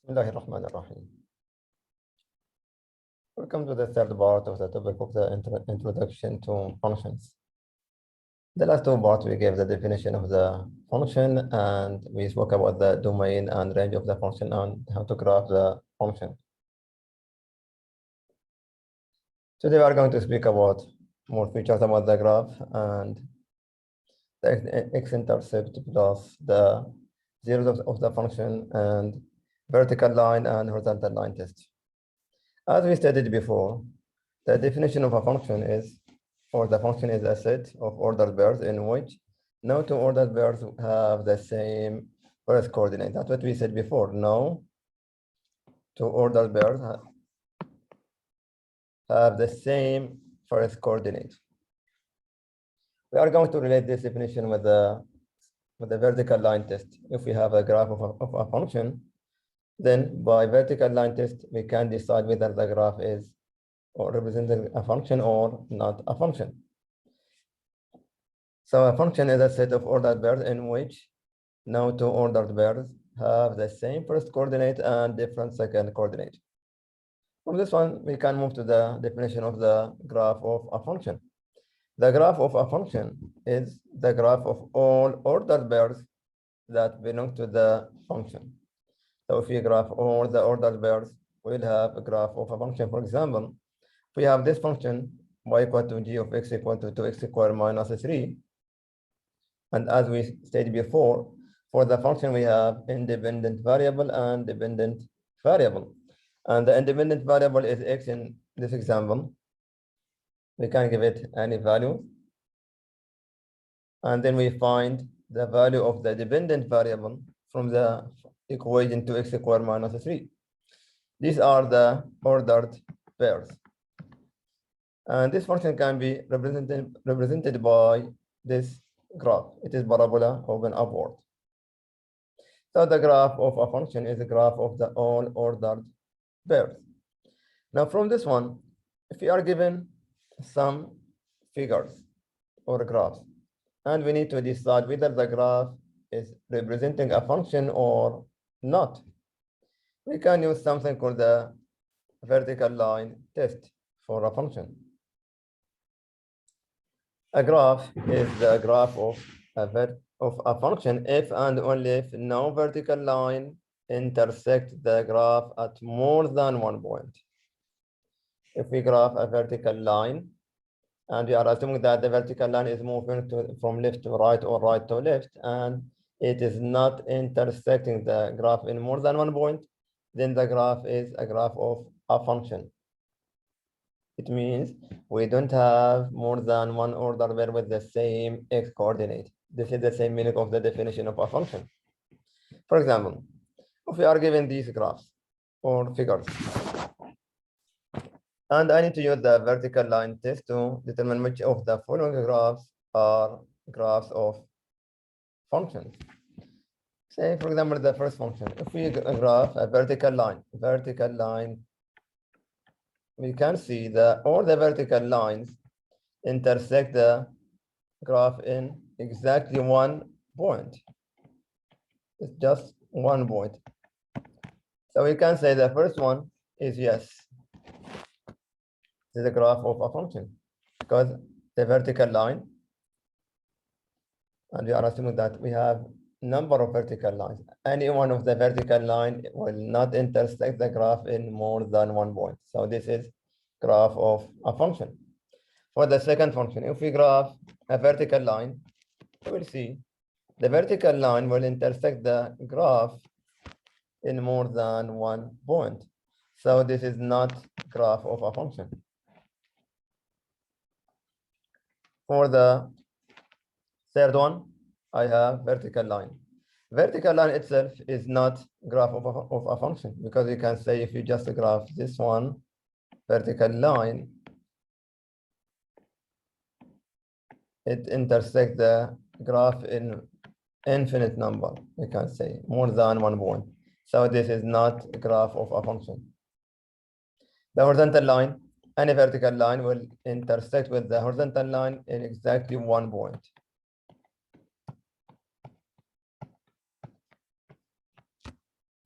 Bismillahir Rahmanir Rahim. Welcome to the third part of the topic of the introduction to functions. The last two parts we gave the definition of the function and we spoke about the domain and range of the function and how to graph the function. Today we are going to speak about more features about the graph and the x-intercept plus the zeros of the function and vertical line and horizontal line test. As we stated before, the definition of a function is, or the function is a set of ordered pairs in which no two ordered pairs have the same first coordinate. That's what we said before. No two ordered pairs have the same first coordinate. We are going to relate this definition with the vertical line test. If we have a graph of a function, then by vertical line test, we can decide whether the graph is or representing a function or not a function. So a function is a set of ordered pairs in which no two ordered pairs have the same first coordinate and different second coordinate. From this one, we can move to the definition of the graph of a function. The graph of a function is the graph of all ordered pairs that belong to the function. So if we graph all the ordered pairs, we'll have a graph of a function. For example, we have this function y equal to g of x equal to 2x squared minus 3. And as we stated before, for the function, we have independent variable and dependent variable. And the independent variable is x in this example. We can give it any value. And then we find the value of the dependent variable from the equation 2x squared minus 3. These are the ordered pairs. And this function can be represented by this graph. It is parabola open upward. So the graph of a function is a graph of the all ordered pairs. Now from this one, if we are given some figures or graphs, and we need to decide whether the graph is representing a function or not, we can use something called the vertical line test for a function. A graph is the graph of a function if and only if no vertical line intersects the graph at more than one point. If we graph a vertical line, and we are assuming that the vertical line is moving from left to right or right to left, and it is not intersecting the graph in more than one point, then the graph is a graph of a function. It means we don't have more than one order pair with the same x coordinate. This is the same meaning of the definition of a function. For example, if we are given these graphs or figures, and I need to use the vertical line test to determine which of the following graphs are graphs of functions. Say, for example, the first function. If we graph a vertical line, we can see that all the vertical lines intersect the graph in exactly one point. It's just one point. So we can say the first one is yes. This is a graph of a function because the vertical line, and we are assuming that we have number of vertical lines. Any one of the vertical line will not intersect the graph in more than one point. So this is graph of a function. For the second function, if we graph a vertical line, we will see the vertical line will intersect the graph in more than one point. So this is not graph of a function. For the third one, I have vertical line. Vertical line itself is not graph of a function because you can say if you just graph this one vertical line, it intersects the graph in infinite number, we can say more than one point. So this is not a graph of a function. The horizontal line, any vertical line will intersect with the horizontal line in exactly one point.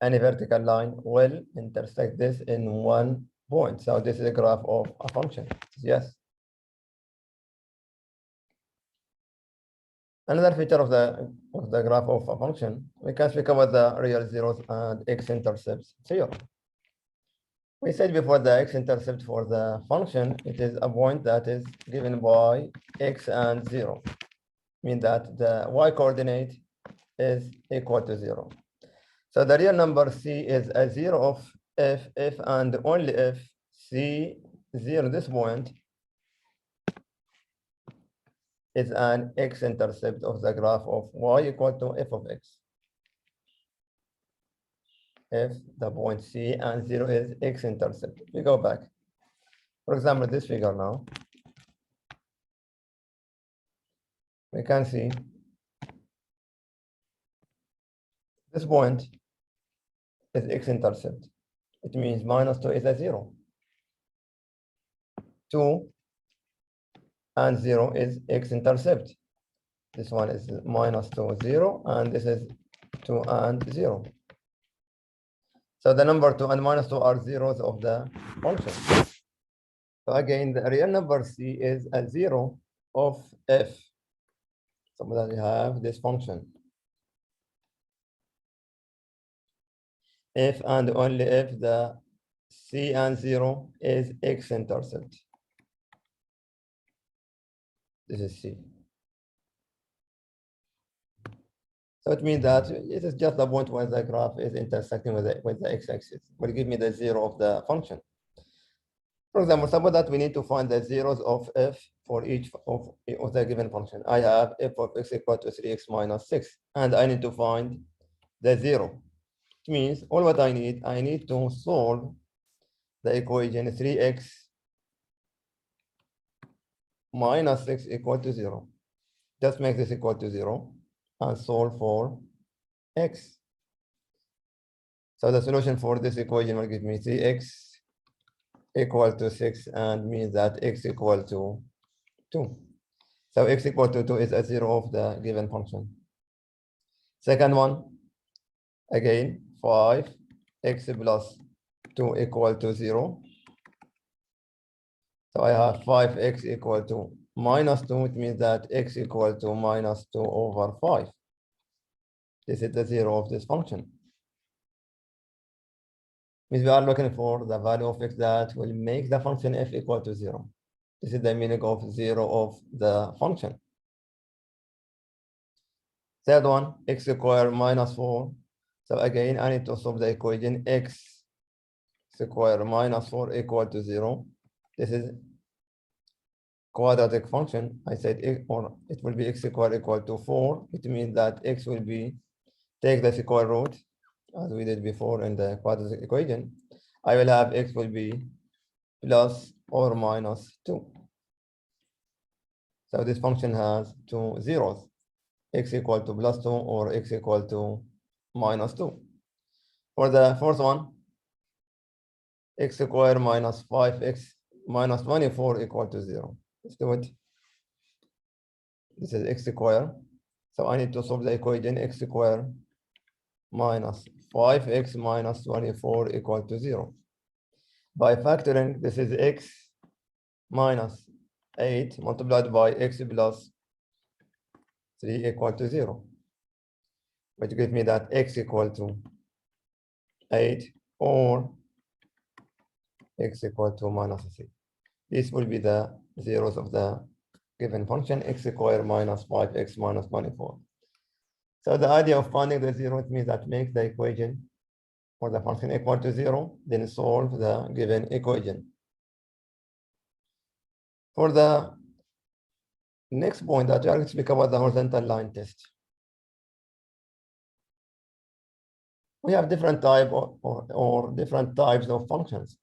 any vertical line will intersect this in one point. So this is a graph of a function. Yes. Another feature of the graph of a function, we can speak about the real zeros and x-intercepts theorem. We said before the x-intercept for the function, it is a point that is given by x and 0, mean that the y-coordinate is equal to 0. So the real number c is a 0 of if and only if c0, this point, is an x-intercept of the graph of y equal to f of x. If the point C and 0 is x-intercept. We go back. For example, this figure now. We can see this point is x-intercept. It means -2 is a 0. 2 and 0 is x-intercept. This one is -2, 0, and this is 2 and 0. So the number 2 and -2 are zeros of the function. So again, the real number c is a 0 of f. So that we have this function. If and only if the c and 0 is x-intercept. This is c. So it means that it is just the point where the graph is intersecting with the x-axis. Will give me the 0 of the function. For example, suppose that we need to find the zeros of f for each of the given function. I have f of x equal to 3x minus 6, and I need to find the 0. It means all what I need to solve the equation 3x minus 6 equal to 0. Just make this equal to 0 and solve for x. So the solution for this equation will give me 3x equal to 6 and means that x equal to 2. So x equal to 2 is a 0 of the given function. Second one, again, 5x plus 2 equal to 0. So I have 5x equal to minus 2. It means that x equal to minus 2 over 5. This is the 0 of this function. Means we are looking for the value of x that will make the function f equal to 0. This is the meaning of 0 of the function. Third one, x squared minus 4. So again, I need to solve the equation x squared minus 4 equal to 0. This is quadratic function. I said it will be x squared equal to 4. It means that x will be, take the square root, as we did before in the quadratic equation. I will have x will be plus or minus 2. So this function has two zeros, x equal to plus 2 or x equal to minus 2. For the fourth one, x squared minus 5x minus 24 equal to 0. Let's do it. This is x squared. So I need to solve the equation x squared minus 5x minus 24 equal to 0. By factoring, this is x minus 8 multiplied by x plus 3 equal to 0, which gives me that x equal to 8 or x equal to minus 3. This will be the zeros of the given function, x squared minus 5x minus 24. So the idea of finding the 0, it means that make the equation for the function equal to 0, then solve the given equation. For the next point, that we are going to speak about the horizontal line test. We have different type or different types of functions.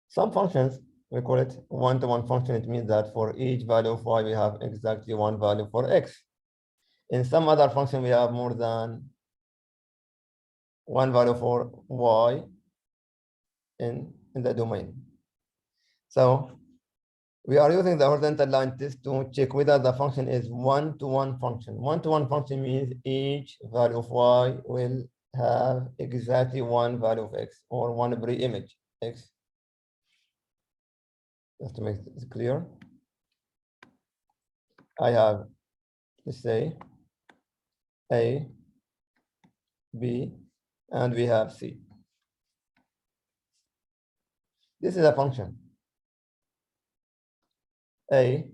Some functions, we call it one-to-one function. It means that for each value of y, we have exactly one value for x. In some other function, we have more than one value for y in the domain. So We are using the horizontal line test to check whether the function is one-to-one function. One-to-one function means each value of y will have exactly one value of x, or one pre-image x. Just to make this clear, I have, let's say, A, B, and we have C. This is a function, A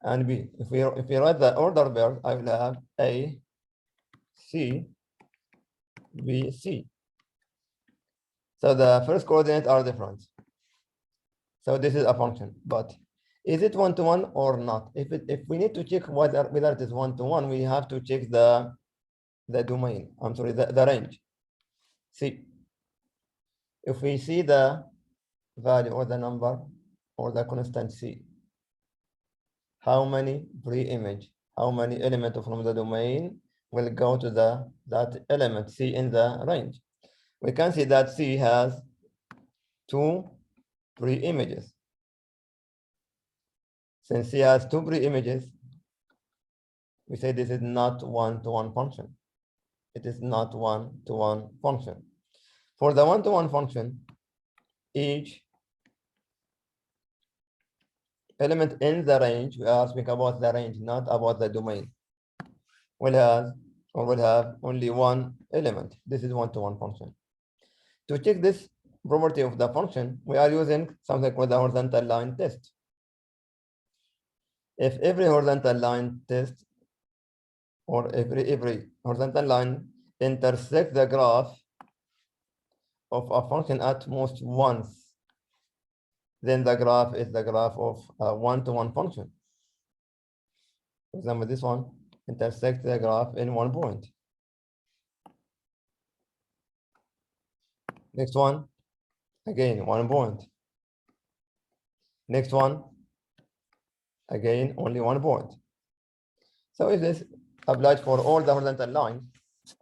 and B. If we write the order pair, I will have A, C, B, C. So the first coordinates are different. So this is a function, but is it one-to-one or not? If we need to check whether it is one-to-one, we have to check the domain. I'm sorry, the range. See, if we see the value or the number or the constant C, how many pre-image, how many elements from the domain will go to that element C in the range? We can see that C has 2 pre-images. Since C has 2 pre-images, we say this is not one-to-one function. It is not one-to-one function. For the one-to-one function, each element in the range, we are speaking about the range, not about the domain, will have only one element. This is one-to-one function. To check this property of the function, we are using something called the horizontal line test. If every horizontal line test, or every horizontal line intersects the graph of a function at most once, then the graph is the graph of a one-to-one function. For example, this one intersects the graph in 1 point. Next one, again, 1 point. Next one, again, only 1 point. So if this applies for all the horizontal lines,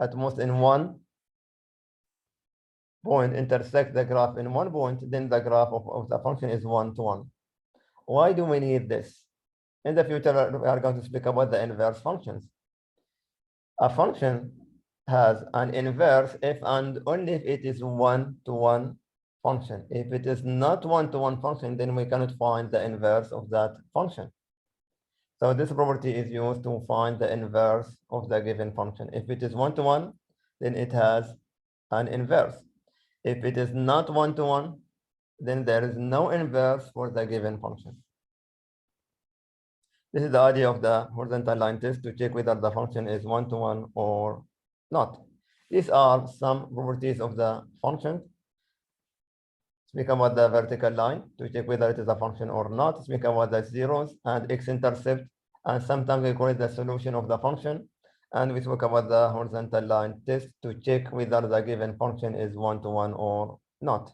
at most in 1 point intersect the graph in 1 point, then the graph of the function is one-to-one. Why do we need this? In the future, we are going to speak about the inverse functions. A function has an inverse if and only if it is one-to-one function. If it is not one-to-one function, then we cannot find the inverse of that function. So this property is used to find the inverse of the given function. If it is one-to-one, then it has an inverse. If it is not one-to-one, then there is no inverse for the given function. This is the idea of the horizontal line test to check whether the function is one-to-one or not. These are some properties of the function. Speak about the vertical line to check whether it is a function or not. Speak about the zeros and x-intercept, and sometimes we call it the solution of the function. And we talk about the horizontal line test to check whether the given function is one-to-one or not.